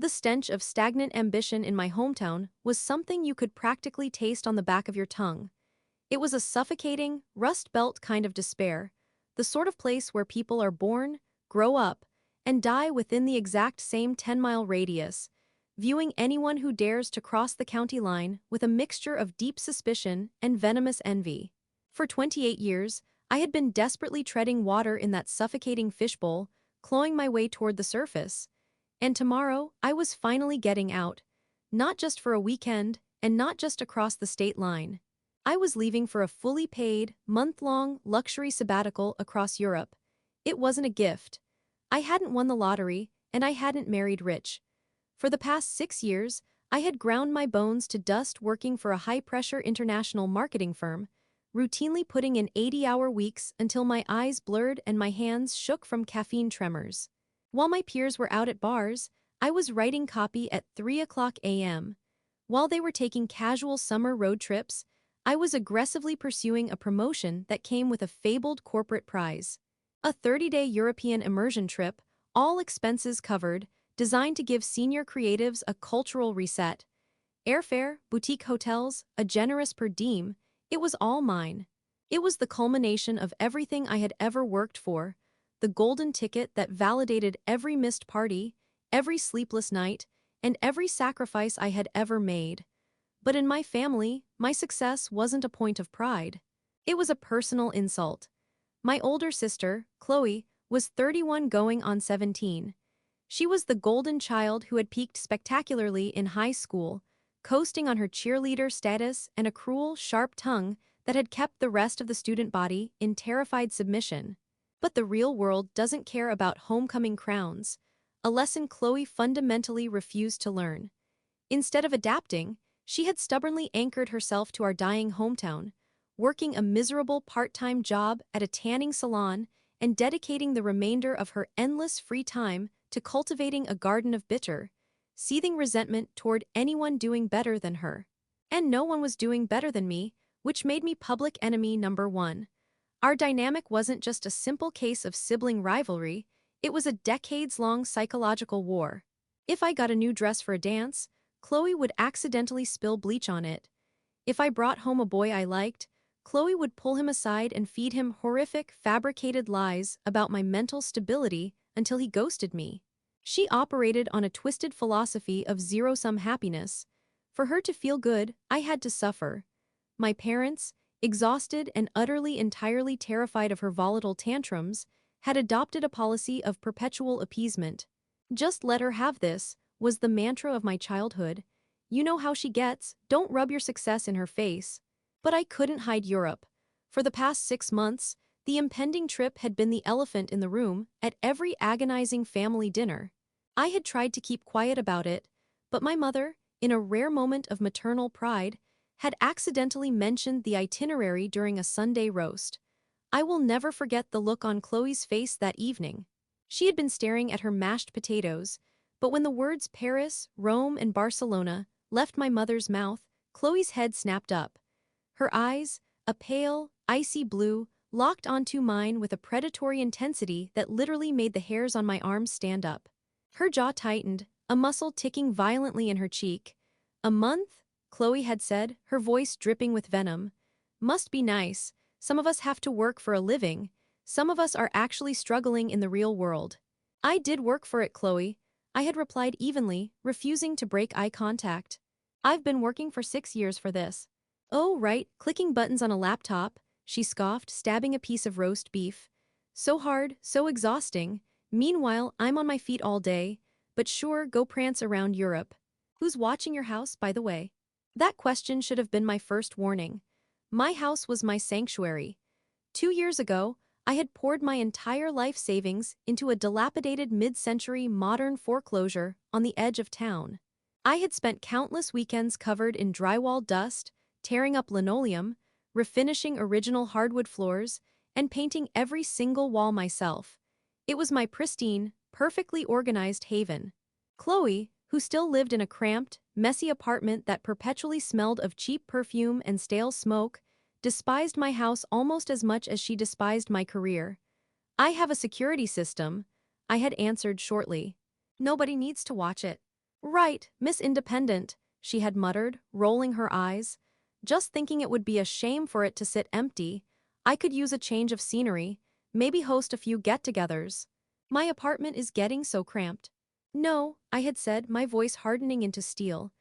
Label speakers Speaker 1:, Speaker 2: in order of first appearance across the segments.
Speaker 1: The stench of stagnant ambition in my hometown was something you could practically taste on the back of your tongue. It was a suffocating, rust-belt kind of despair, the sort of place where people are born, grow up, and die within the exact same 10-mile radius, viewing anyone who dares to cross the county line with a mixture of deep suspicion and venomous envy. For 28 years, I had been desperately treading water in that suffocating fishbowl, clawing my way toward the surface. And tomorrow, I was finally getting out. Not just for a weekend, and not just across the state line. I was leaving for a fully paid, month-long luxury sabbatical across Europe. It wasn't a gift. I hadn't won the lottery, and I hadn't married rich. For the past 6 years, I had ground my bones to dust working for a high-pressure international marketing firm, routinely putting in 80-hour weeks until my eyes blurred and my hands shook from caffeine tremors. While my peers were out at bars, I was writing copy at 3 a.m. While they were taking casual summer road trips, I was aggressively pursuing a promotion that came with a fabled corporate prize. A 30-day European immersion trip, all expenses covered, designed to give senior creatives a cultural reset. Airfare, boutique hotels, a generous per diem, it was all mine. It was the culmination of everything I had ever worked for, the golden ticket that validated every missed party, every sleepless night, and every sacrifice I had ever made. But in my family, my success wasn't a point of pride. It was a personal insult. My older sister, Chloe, was 31 going on 17. She was the golden child who had peaked spectacularly in high school, coasting on her cheerleader status and a cruel, sharp tongue that had kept the rest of the student body in terrified submission. But the real world doesn't care about homecoming crowns, a lesson Chloe fundamentally refused to learn. Instead of adapting, she had stubbornly anchored herself to our dying hometown, working a miserable part-time job at a tanning salon and dedicating the remainder of her endless free time to cultivating a garden of bitter, seething resentment toward anyone doing better than her. And no one was doing better than me, which made me public enemy number one. Our dynamic wasn't just a simple case of sibling rivalry, it was a decades-long psychological war. If I got a new dress for a dance, Chloe would accidentally spill bleach on it. If I brought home a boy I liked, Chloe would pull him aside and feed him horrific, fabricated lies about my mental stability until he ghosted me. She operated on a twisted philosophy of zero-sum happiness. For her to feel good, I had to suffer. My parents, exhausted and entirely terrified of her volatile tantrums, had adopted a policy of perpetual appeasement. Just let her have this, was the mantra of my childhood. You know how she gets, don't rub your success in her face. But I couldn't hide Europe. For the past 6 months, the impending trip had been the elephant in the room at every agonizing family dinner. I had tried to keep quiet about it, but my mother, in a rare moment of maternal pride, had accidentally mentioned the itinerary during a Sunday roast. I will never forget the look on Chloe's face that evening. She had been staring at her mashed potatoes, but when the words Paris, Rome, and Barcelona left my mother's mouth, Chloe's head snapped up. Her eyes, a pale, icy blue, locked onto mine with a predatory intensity that literally made the hairs on my arms stand up. Her jaw tightened, a muscle ticking violently in her cheek. "A month?" Chloe had said, her voice dripping with venom. "Must be nice. Some of us have to work for a living. Some of us are actually struggling in the real world." "I did work for it, Chloe," I had replied evenly, refusing to break eye contact. "I've been working for 6 years for this." "Oh, right, clicking buttons on a laptop," she scoffed, stabbing a piece of roast beef. "So hard, so exhausting. Meanwhile, I'm on my feet all day. But sure, go prance around Europe. Who's watching your house, by the way?" That question should have been my first warning. My house was my sanctuary. 2 years ago, I had poured my entire life savings into a dilapidated mid-century modern foreclosure on the edge of town. I had spent countless weekends covered in drywall dust, tearing up linoleum, refinishing original hardwood floors, and painting every single wall myself. It was my pristine, perfectly organized haven. Chloe, who still lived in a cramped, messy apartment that perpetually smelled of cheap perfume and stale smoke, despised my house almost as much as she despised my career. "I have a security system," I had answered shortly. "Nobody needs to watch it." Right, Miss Independent, she had muttered, rolling her eyes. Just thinking it would be a shame for it to sit empty. I could use a change of scenery, maybe host a few get-togethers. My apartment is getting so cramped. No, I had said, my voice hardening into steel.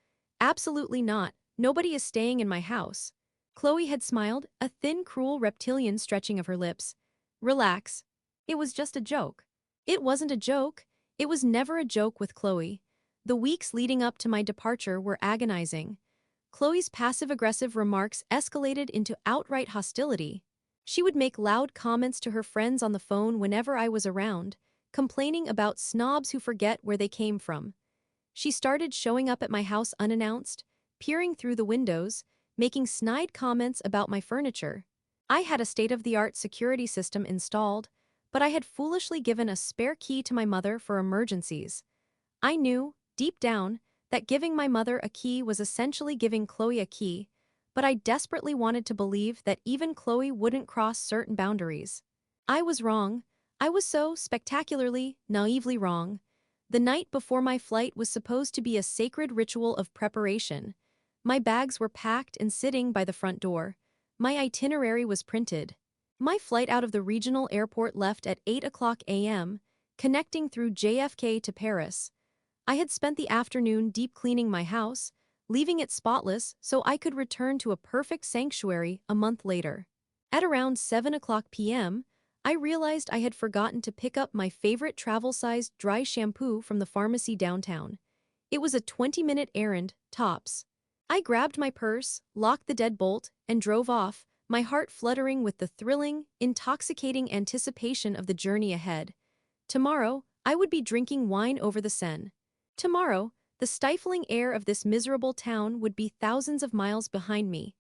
Speaker 1: Absolutely not, nobody is staying in my house. Chloe had smiled, a thin, cruel reptilian stretching of her lips. Relax. It was just a joke. It wasn't a joke. It was never a joke with Chloe. The weeks leading up to my departure were agonizing. Chloe's passive-aggressive remarks escalated into outright hostility. She would make loud comments to her friends on the phone whenever I was around, complaining about snobs who forget where they came from. She started showing up at my house unannounced, peering through the windows, making snide comments about my furniture. I had a state-of-the-art security system installed, but I had foolishly given a spare key to my mother for emergencies. I knew, deep down, that giving my mother a key was essentially giving Chloe a key, but I desperately wanted to believe that even Chloe wouldn't cross certain boundaries. I was wrong. I was so spectacularly, naively wrong. The night before my flight was supposed to be a sacred ritual of preparation. My bags were packed and sitting by the front door. My itinerary was printed. My flight out of the regional airport left at 8 a.m., connecting through JFK to Paris. I had spent the afternoon deep cleaning my house, leaving it spotless so I could return to a perfect sanctuary a month later. At around 7 p.m., I realized I had forgotten to pick up my favorite travel-sized dry shampoo from the pharmacy downtown. It was a 20-minute errand, tops. I grabbed my purse, locked the deadbolt, and drove off, my heart fluttering with the thrilling, intoxicating anticipation of the journey ahead. Tomorrow, I would be drinking wine over the Seine. Tomorrow, the stifling air of this miserable town would be thousands of miles behind me.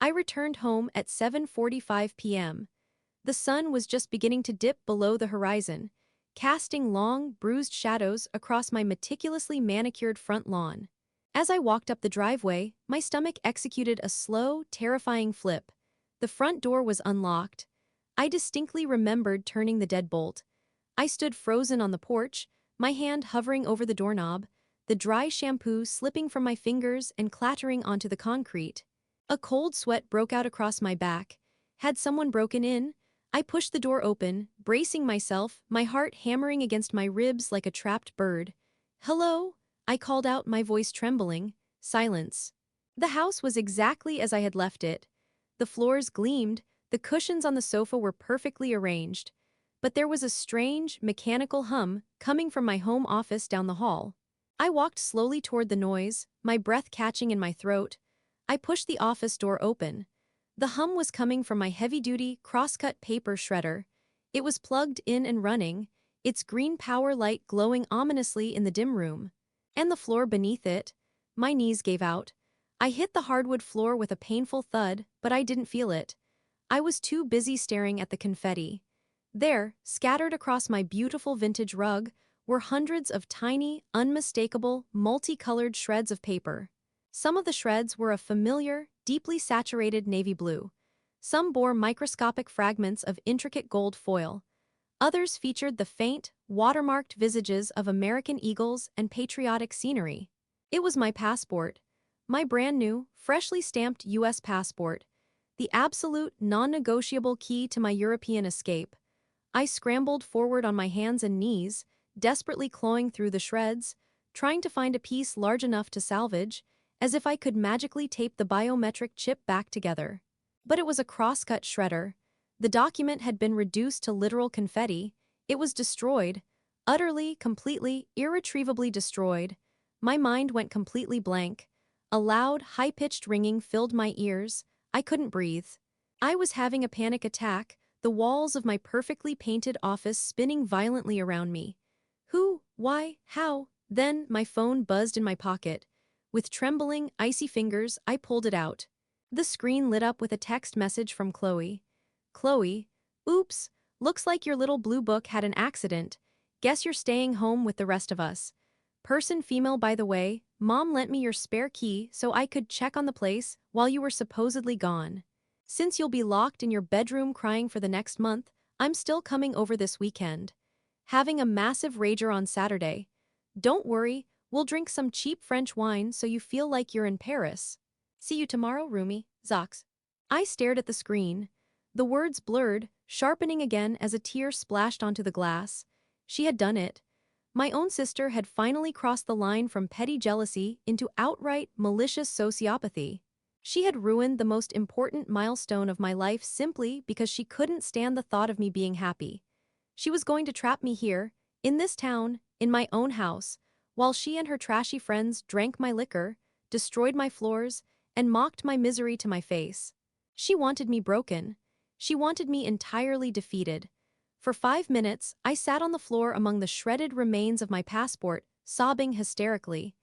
Speaker 1: I returned home at 7:45 p.m. The sun was just beginning to dip below the horizon, casting long, bruised shadows across my meticulously manicured front lawn. As I walked up the driveway, my stomach executed a slow, terrifying flip. The front door was unlocked. I distinctly remembered turning the deadbolt. I stood frozen on the porch, my hand hovering over the doorknob, the dry shampoo slipping from my fingers and clattering onto the concrete. A cold sweat broke out across my back. Had someone broken in? I pushed the door open, bracing myself, my heart hammering against my ribs like a trapped bird. "Hello?" I called out, my voice trembling. Silence. The house was exactly as I had left it. The floors gleamed, the cushions on the sofa were perfectly arranged. But there was a strange, mechanical hum coming from my home office down the hall. I walked slowly toward the noise, my breath catching in my throat. I pushed the office door open. The hum was coming from my heavy-duty, cross-cut paper shredder. It was plugged in and running, its green power light glowing ominously in the dim room. And the floor beneath it. My knees gave out. I hit the hardwood floor with a painful thud, but I didn't feel it. I was too busy staring at the confetti. There, scattered across my beautiful vintage rug, were hundreds of tiny, unmistakable, multicolored shreds of paper. Some of the shreds were of familiar, deeply saturated navy blue. Some bore microscopic fragments of intricate gold foil. Others featured the faint, watermarked visages of American eagles and patriotic scenery. It was my passport. My brand new, freshly stamped U.S. passport. The absolute, non-negotiable key to my European escape. I scrambled forward on my hands and knees, desperately clawing through the shreds, trying to find a piece large enough to salvage, as if I could magically tape the biometric chip back together. But it was a cross-cut shredder. The document had been reduced to literal confetti. It was destroyed. Utterly, completely, irretrievably destroyed. My mind went completely blank. A loud, high-pitched ringing filled my ears. I couldn't breathe. I was having a panic attack, the walls of my perfectly painted office spinning violently around me. Who? Why? How? Then, my phone buzzed in my pocket. With trembling, icy fingers, I pulled it out. The screen lit up with a text message from Chloe. "Chloe, oops, looks like your little blue book had an accident. Guess you're staying home with the rest of us. Person female, by the way, Mom lent me your spare key so I could check on the place while you were supposedly gone. Since you'll be locked in your bedroom crying for the next month, I'm still coming over this weekend. Having a massive rager on Saturday. Don't worry, We'll drink some cheap French wine so you feel like you're in Paris. See you tomorrow, Rumi, Zox. I stared at the screen. The words blurred, sharpening again as a tear splashed onto the glass. She had done it. My own sister had finally crossed the line from petty jealousy into outright, malicious sociopathy. She had ruined the most important milestone of my life simply because she couldn't stand the thought of me being happy. She was going to trap me here, in this town, in my own house, while she and her trashy friends drank my liquor, destroyed my floors, and mocked my misery to my face. She wanted me broken. She wanted me entirely defeated. For 5 minutes, I sat on the floor among the shredded remains of my passport, sobbing hysterically.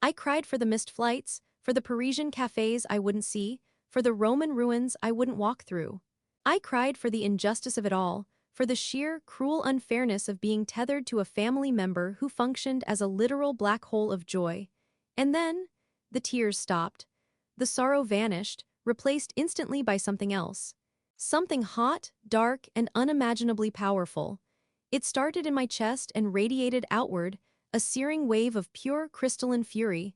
Speaker 1: I cried for the missed flights, for the Parisian cafes I wouldn't see, for the Roman ruins I wouldn't walk through. I cried for the injustice of it all, for the sheer, cruel unfairness of being tethered to a family member who functioned as a literal black hole of joy. And then, the tears stopped. The sorrow vanished, replaced instantly by something else. Something hot, dark, and unimaginably powerful. It started in my chest and radiated outward, a searing wave of pure crystalline fury.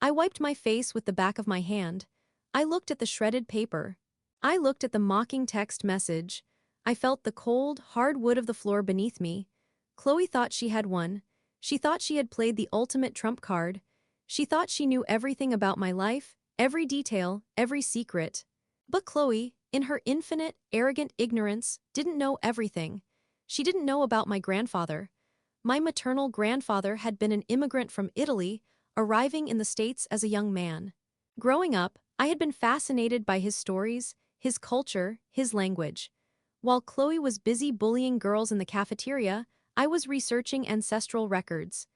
Speaker 1: I wiped my face with the back of my hand. I looked at the shredded paper. I looked at the mocking text message. I felt the cold, hard wood of the floor beneath me. Chloe thought she had won. She thought she had played the ultimate trump card. She thought she knew everything about my life, every detail, every secret. But Chloe, in her infinite, arrogant ignorance, didn't know everything. She didn't know about my grandfather. My maternal grandfather had been an immigrant from Italy, arriving in the States as a young man. Growing up, I had been fascinated by his stories, his culture, his language. While Chloe was busy bullying girls in the cafeteria, I was researching ancestral records.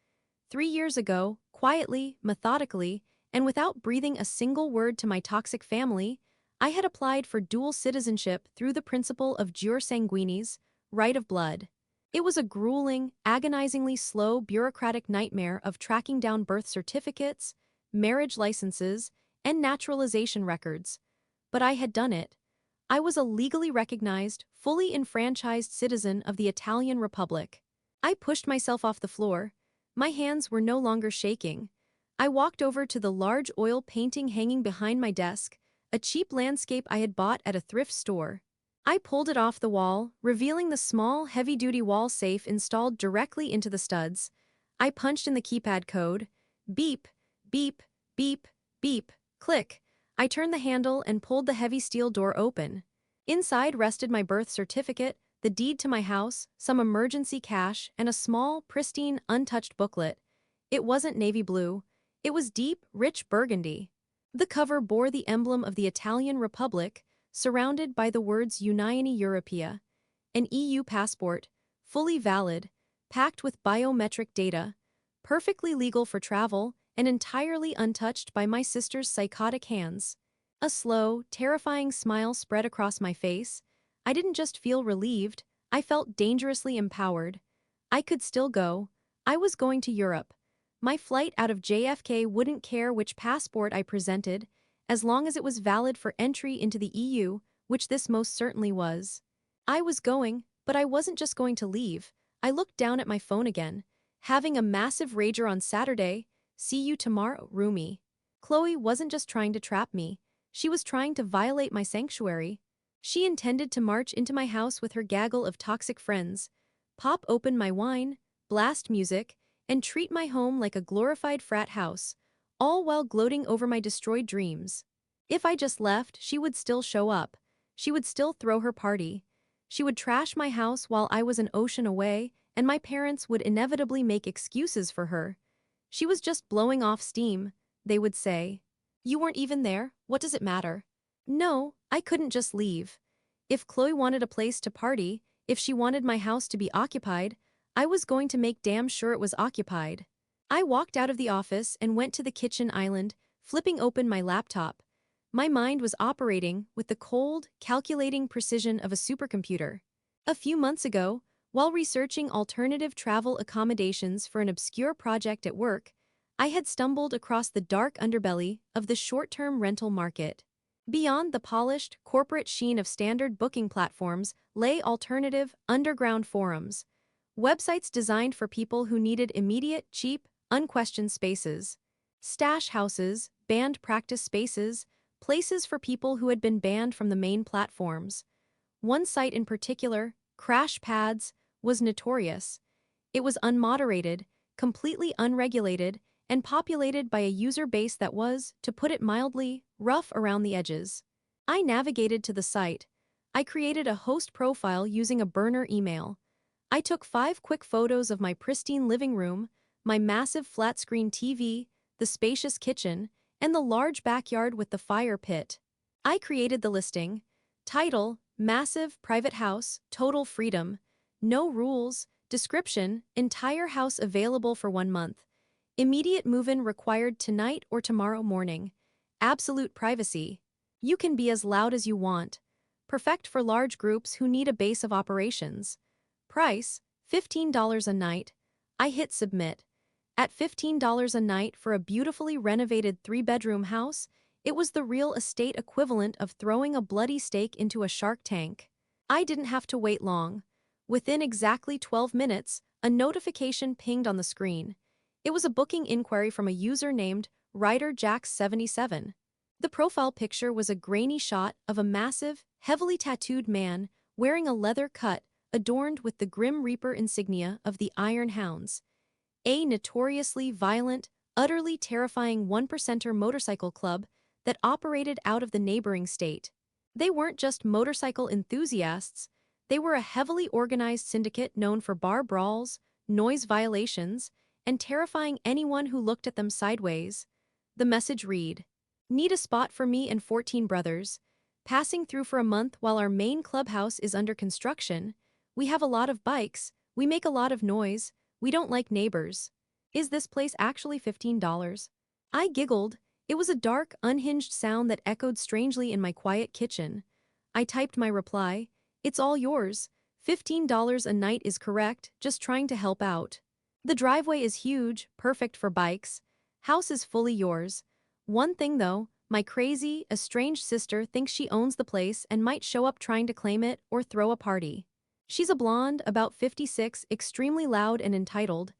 Speaker 1: 3 years ago, quietly, methodically, and without breathing a single word to my toxic family, I had applied for dual citizenship through the principle of jure sanguinis, right of blood. It was a grueling, agonizingly slow bureaucratic nightmare of tracking down birth certificates, marriage licenses, and naturalization records. But I had done it. I was a legally recognized, fully enfranchised citizen of the Italian Republic. I pushed myself off the floor. My hands were no longer shaking. I walked over to the large oil painting hanging behind my desk, a cheap landscape I had bought at a thrift store. I pulled it off the wall, revealing the small, heavy-duty wall safe installed directly into the studs. I punched in the keypad code. Beep, beep, beep, beep, click. I turned the handle and pulled the heavy steel door open. Inside rested my birth certificate, the deed to my house, some emergency cash, and a small, pristine, untouched booklet. It wasn't navy blue. It was deep, rich burgundy. The cover bore the emblem of the Italian Republic, surrounded by the words Unione Europea, an EU passport, fully valid, packed with biometric data, perfectly legal for travel, and entirely untouched by my sister's psychotic hands. A slow, terrifying smile spread across my face. I didn't just feel relieved, I felt dangerously empowered. I could still go. I was going to Europe. My flight out of JFK wouldn't care which passport I presented, as long as it was valid for entry into the EU, which this most certainly was. I was going, but I wasn't just going to leave. I looked down at my phone again. Having a massive rager on Saturday. See you tomorrow, Rumi. Chloe wasn't just trying to trap me. She was trying to violate my sanctuary. She intended to march into my house with her gaggle of toxic friends, pop open my wine, blast music, and treat my home like a glorified frat house, all while gloating over my destroyed dreams. If I just left, she would still show up. She would still throw her party. She would trash my house while I was an ocean away, and my parents would inevitably make excuses for her. She was just blowing off steam, they would say. You weren't even there, what does it matter? No, I couldn't just leave. If Chloe wanted a place to party, if she wanted my house to be occupied, I was going to make damn sure it was occupied. I walked out of the office and went to the kitchen island, flipping open my laptop. My mind was operating with the cold, calculating precision of a supercomputer. A few months ago, while researching alternative travel accommodations for an obscure project at work, I had stumbled across the dark underbelly of the short-term rental market. Beyond the polished, corporate sheen of standard booking platforms lay alternative, underground forums. Websites designed for people who needed immediate, cheap, unquestioned spaces. Stash houses, banned practice spaces, places for people who had been banned from the main platforms. One site in particular, Crash Pads, was notorious. It was unmoderated, completely unregulated, and populated by a user base that was, to put it mildly, rough around the edges. I navigated to the site. I created a host profile using a burner email. I took 5 quick photos of my pristine living room, my massive flat-screen TV, the spacious kitchen, and the large backyard with the fire pit. I created the listing. Title: Massive Private House, Total Freedom. No rules. Description: Entire house available for 1 month. Immediate move-in required tonight or tomorrow morning. Absolute privacy. You can be as loud as you want. Perfect for large groups who need a base of operations. Price: $15 a night. I hit submit. At $15 a night for a beautifully renovated 3-bedroom house, it was the real estate equivalent of throwing a bloody steak into a shark tank. I didn't have to wait long. Within exactly 12 minutes, a notification pinged on the screen. It was a booking inquiry from a user named RiderJax77. The profile picture was a grainy shot of a massive, heavily tattooed man wearing a leather cut adorned with the Grim Reaper insignia of the Iron Hounds, a notoriously violent, utterly terrifying one-percenter motorcycle club that operated out of the neighboring state. They weren't just motorcycle enthusiasts, they were a heavily organized syndicate known for bar brawls, noise violations, and terrifying anyone who looked at them sideways. The message read, "Need a spot for me and 14 brothers. Passing through for a month while our main clubhouse is under construction. We have a lot of bikes, we make a lot of noise, we don't like neighbors. Is this place actually $15? I giggled. It was a dark, unhinged sound that echoed strangely in my quiet kitchen. I typed my reply, "It's all yours. $15 a night is correct, just trying to help out. The driveway is huge, perfect for bikes. House is fully yours. One thing though, my crazy, estranged sister thinks she owns the place and might show up trying to claim it or throw a party. She's a blonde, about 56, extremely loud and entitled.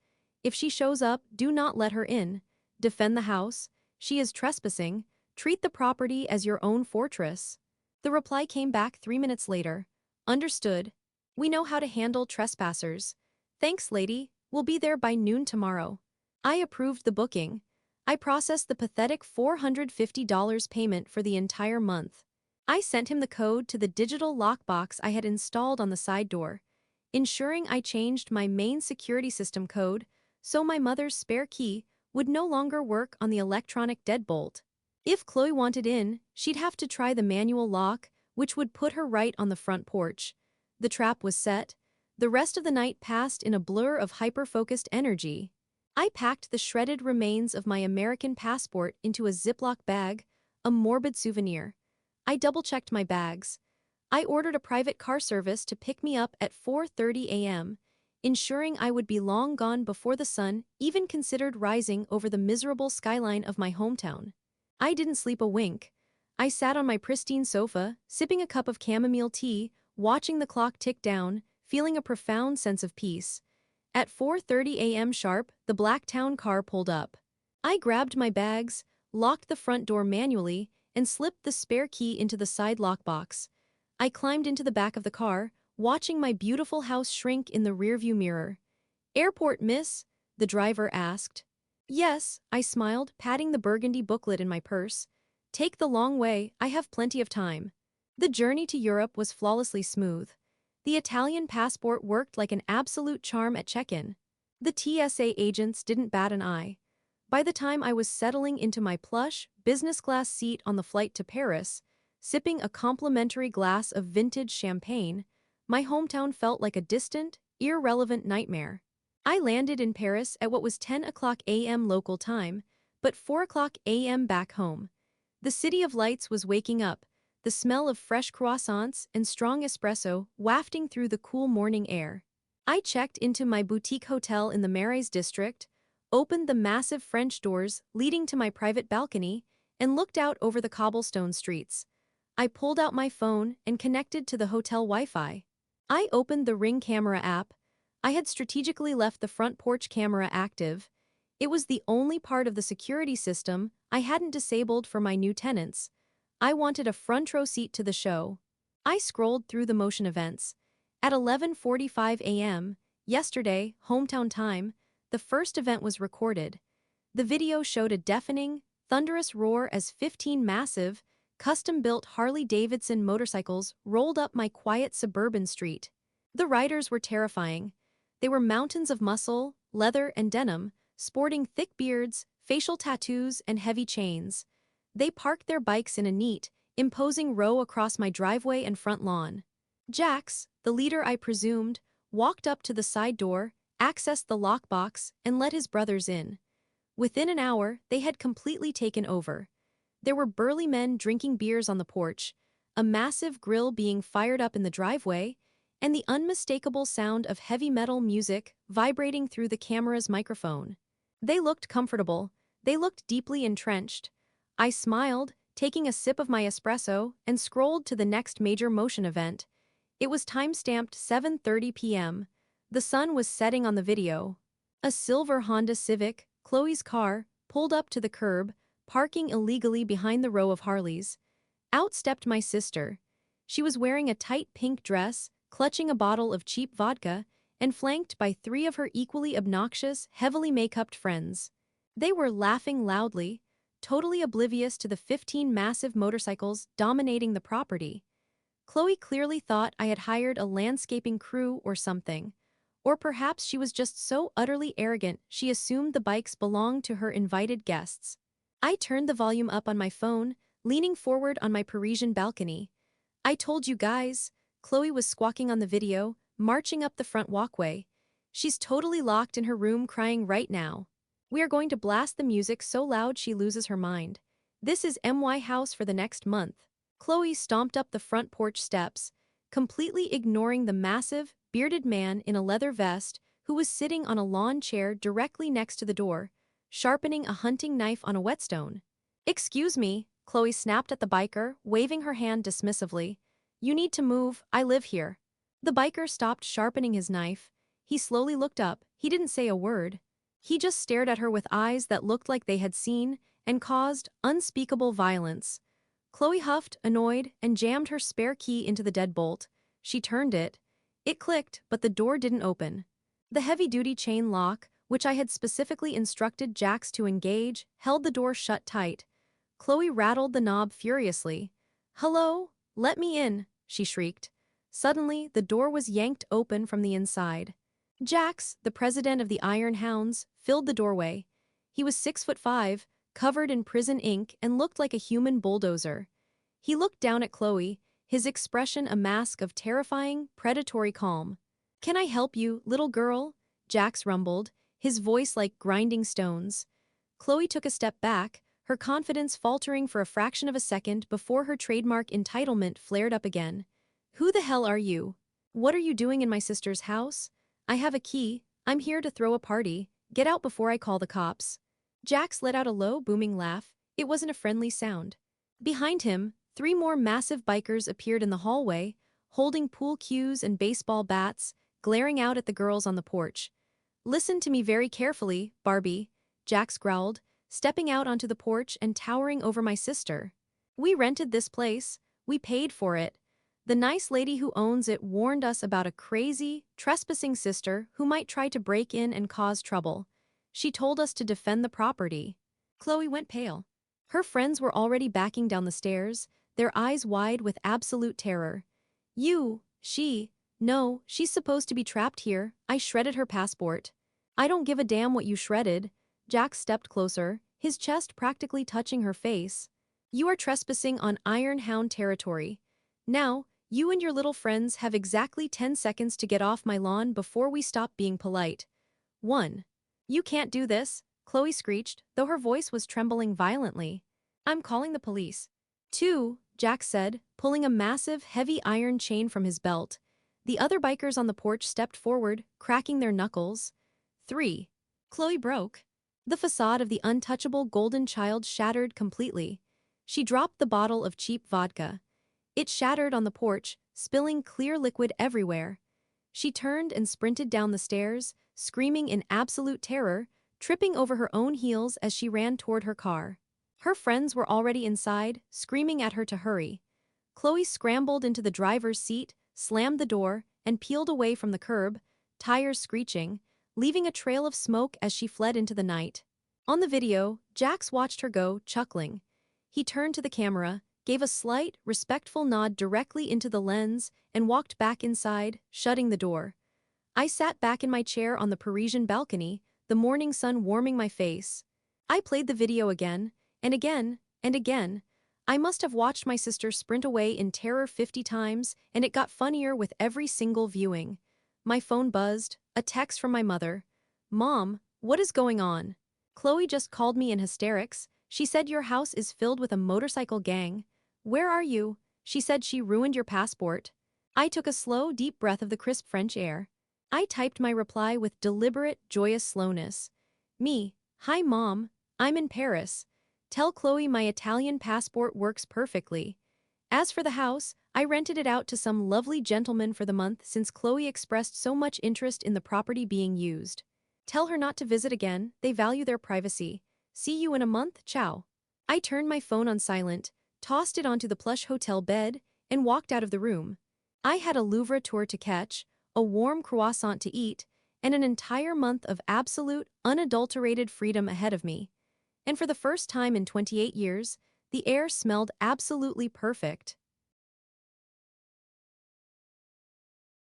Speaker 1: If she shows up, do not let her in. Defend the house. She is trespassing. Treat the property as your own fortress." The reply came back 3 minutes later. "Understood. We know how to handle trespassers. Thanks, lady. We'll be there by noon tomorrow." I approved the booking. I processed the pathetic $450 payment for the entire month. I sent him the code to the digital lockbox I had installed on the side door, ensuring I changed my main security system code so my mother's spare key would no longer work on the electronic deadbolt. If Chloe wanted in, she'd have to try the manual lock, which would put her right on the front porch. The trap was set. The rest of the night passed in a blur of hyper-focused energy. I packed the shredded remains of my American passport into a Ziploc bag, a morbid souvenir. I double-checked my bags. I ordered a private car service to pick me up at 4:30 a.m., ensuring I would be long gone before the sun even considered rising over the miserable skyline of my hometown. I didn't sleep a wink. I sat on my pristine sofa, sipping a cup of chamomile tea, watching the clock tick down, feeling a profound sense of peace. At 4:30 a.m. sharp, the black town car pulled up. I grabbed my bags, locked the front door manually, and slipped the spare key into the side lockbox. I climbed into the back of the car, watching my beautiful house shrink in the rearview mirror. "Airport, miss?" the driver asked. "Yes," I smiled, patting the burgundy booklet in my purse. "Take the long way, I have plenty of time." The journey to Europe was flawlessly smooth. The Italian passport worked like an absolute charm at check-in. The TSA agents didn't bat an eye. By the time I was settling into my plush, business-class seat on the flight to Paris, sipping a complimentary glass of vintage champagne, my hometown felt like a distant, irrelevant nightmare. I landed in Paris at what was 10 o'clock a.m. local time, but 4 o'clock a.m. back home. The City of Lights was waking up, the smell of fresh croissants and strong espresso wafting through the cool morning air. I checked into my boutique hotel in the Marais district, opened the massive French doors leading to my private balcony, and looked out over the cobblestone streets. I pulled out my phone and connected to the hotel Wi-Fi. I opened the Ring camera app. I had strategically left the front porch camera active. It was the only part of the security system I hadn't disabled for my new tenants. I wanted a front row seat to the show. I scrolled through the motion events. At 11:45 a.m., yesterday, hometown time, the first event was recorded. The video showed a deafening, thunderous roar as 15 massive, custom-built Harley-Davidson motorcycles rolled up my quiet suburban street. The riders were terrifying. They were mountains of muscle, leather, and denim, sporting thick beards, facial tattoos, and heavy chains. They parked their bikes in a neat, imposing row across my driveway and front lawn. Jax, the leader I presumed, walked up to the side door, accessed the lockbox, and let his brothers in. Within an hour, they had completely taken over. There were burly men drinking beers on the porch, a massive grill being fired up in the driveway, and the unmistakable sound of heavy metal music vibrating through the camera's microphone. They looked comfortable. They looked deeply entrenched. I smiled, taking a sip of my espresso, and scrolled to the next major motion event. It was time-stamped 7:30 p.m. The sun was setting on the video. A silver Honda Civic, Chloe's car, pulled up to the curb, parking illegally behind the row of Harleys. Out stepped my sister. She was wearing a tight pink dress, clutching a bottle of cheap vodka, and flanked by three of her equally obnoxious, heavily make-upped friends. They were laughing loudly, totally oblivious to the 15 massive motorcycles dominating the property. Chloe clearly thought I had hired a landscaping crew or something. Or perhaps she was just so utterly arrogant she assumed the bikes belonged to her invited guests. I turned the volume up on my phone, leaning forward on my Parisian balcony. "I told you guys," Chloe was squawking on the video, marching up the front walkway. "She's totally locked in her room crying right now. We are going to blast the music so loud she loses her mind. This is my house for the next month." Chloe stomped up the front porch steps, completely ignoring the massive, bearded man in a leather vest who was sitting on a lawn chair directly next to the door, sharpening a hunting knife on a whetstone. "Excuse me," Chloe snapped at the biker, waving her hand dismissively. "You need to move, I live here." The biker stopped sharpening his knife. He slowly looked up. He didn't say a word. He just stared at her with eyes that looked like they had seen and caused unspeakable violence. Chloe huffed, annoyed, and jammed her spare key into the deadbolt. She turned it. It clicked, but the door didn't open. The heavy-duty chain lock, which I had specifically instructed Jax to engage, held the door shut tight. Chloe rattled the knob furiously. "Hello? Let me in," she shrieked. Suddenly, the door was yanked open from the inside. Jax, the president of the Iron Hounds, filled the doorway. He was 6'5", covered in prison ink, and looked like a human bulldozer. He looked down at Chloe, his expression a mask of terrifying, predatory calm. "Can I help you, little girl?" Jax rumbled, his voice like grinding stones. Chloe took a step back, her confidence faltering for a fraction of a second before her trademark entitlement flared up again. "Who the hell are you? What are you doing in my sister's house? I have a key. I'm here to throw a party. Get out before I call the cops." Jax let out a low, booming laugh. It wasn't a friendly sound. Behind him, three more massive bikers appeared in the hallway, holding pool cues and baseball bats, glaring out at the girls on the porch. "Listen to me very carefully, Barbie," Jax growled, stepping out onto the porch and towering over my sister. "We rented this place. We paid for it. The nice lady who owns it warned us about a crazy, trespassing sister who might try to break in and cause trouble. She told us to defend the property." Chloe went pale. Her friends were already backing down the stairs, their eyes wide with absolute terror. No, she's supposed to be trapped here. I shredded her passport." "I don't give a damn what you shredded." Jax stepped closer, his chest practically touching her face. "You are trespassing on Iron Hound territory. Now, you and your little friends have exactly 10 seconds to get off my lawn before we stop being polite. 1. "You can't do this," Chloe screeched, though her voice was trembling violently. "I'm calling the police." 2, Jax said, pulling a massive, heavy iron chain from his belt. The other bikers on the porch stepped forward, cracking their knuckles. 3. Chloe broke. The facade of the untouchable golden child shattered completely. She dropped the bottle of cheap vodka. It shattered on the porch, spilling clear liquid everywhere. She turned and sprinted down the stairs, screaming in absolute terror, tripping over her own heels as she ran toward her car. Her friends were already inside, screaming at her to hurry. Chloe scrambled into the driver's seat, slammed the door, and peeled away from the curb, tires screeching, leaving a trail of smoke as she fled into the night. On the video, Jax watched her go, chuckling. He turned to the camera, gave a slight, respectful nod directly into the lens, and walked back inside, shutting the door. I sat back in my chair on the Parisian balcony, the morning sun warming my face. I played the video again, and again, and again. I must have watched my sister sprint away in terror 50 times, and it got funnier with every single viewing. My phone buzzed, a text from my mother. "Mom, what is going on? Chloe just called me in hysterics. She said your house is filled with a motorcycle gang. Where are you? She said she ruined your passport." I took a slow, deep breath of the crisp French air. I typed my reply with deliberate, joyous slowness. Me, "Hi Mom, I'm in Paris. Tell Chloe my Italian passport works perfectly. As for the house, I rented it out to some lovely gentleman for the month since Chloe expressed so much interest in the property being used. Tell her not to visit again, they value their privacy. See you in a month, ciao." I turned my phone on silent, tossed it onto the plush hotel bed, and walked out of the room. I had a Louvre tour to catch, a warm croissant to eat, and an entire month of absolute, unadulterated freedom ahead of me. And for the first time in 28 years, the air smelled absolutely perfect.